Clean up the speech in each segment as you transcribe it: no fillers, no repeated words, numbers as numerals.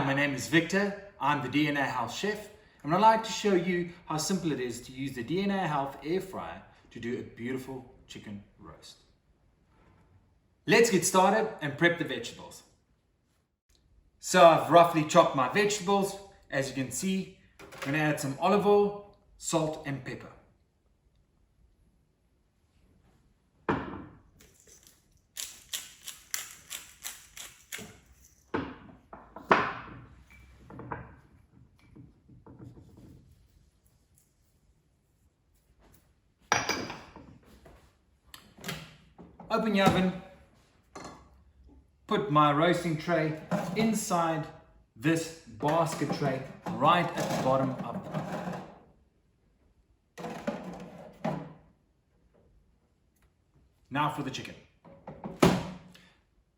Hi, my name is Victor. I'm the DNA Health Chef, and I'd like to show you how simple it is to use the DNA Health Air Fryer to do a beautiful chicken roast. Let's get started and prep the vegetables. So I've roughly chopped my vegetables. As you can see, I'm going to add some olive oil, salt and pepper. Open your oven, put my roasting tray inside this basket tray right at the bottom of the oven. Now for the chicken.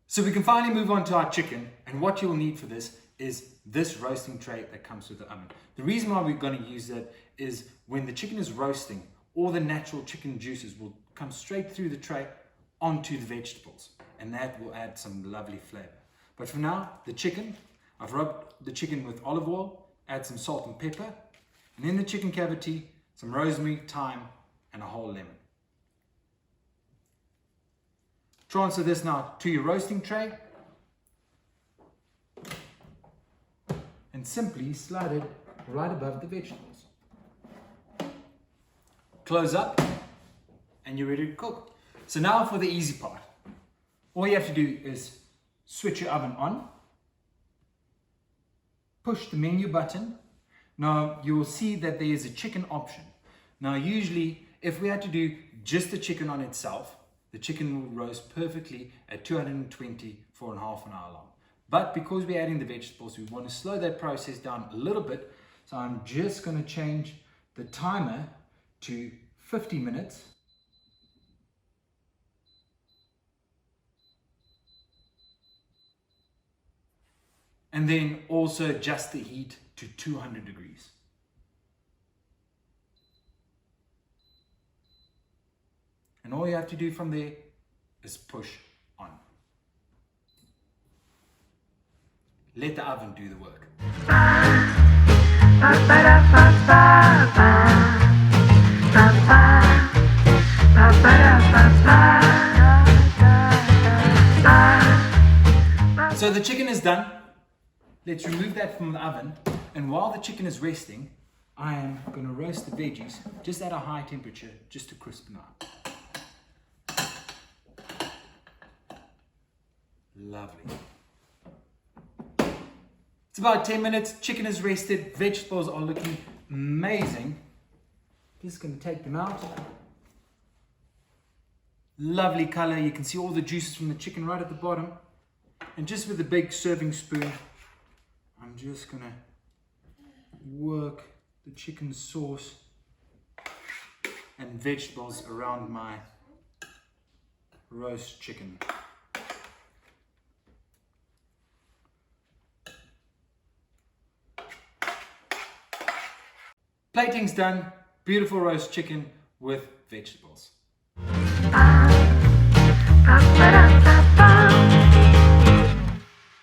So we can finally move on to our chicken, and what you'll need for this is this roasting tray that comes with the oven. The reason why we're going to use that is when the chicken is roasting, all the natural chicken juices will come straight through the tray onto the vegetables, and that will add some lovely flavor. But for now, the chicken, I've rubbed the chicken with olive oil, add some salt and pepper, and in the chicken cavity, some rosemary, thyme, and a whole lemon. Transfer this now to your roasting tray, and simply slide it right above the vegetables. Close up, and you're ready to cook. So now for the easy part. All you have to do is switch your oven on, push the menu button. Now you will see that there is a chicken option. Now usually if we had to do just the chicken on itself, the chicken will roast perfectly at 220 for half an hour long. But because we're adding the vegetables, we want to slow that process down a little bit. So I'm just going to change the timer to 50 minutes. And then also adjust the heat to 200 degrees. And all you have to do from there is push on. Let the oven do the work. So the chicken is done. Let's remove that from the oven, and while the chicken is resting, I am going to roast the veggies just at a high temperature, just to crispen up. Lovely. It's about 10 minutes, chicken is rested, vegetables are looking amazing. Just going to take them out. Lovely color, you can see all the juices from the chicken right at the bottom. And just with a big serving spoon, I'm just going to work the chicken sauce and vegetables around my roast chicken. Plating's done. Beautiful roast chicken with vegetables.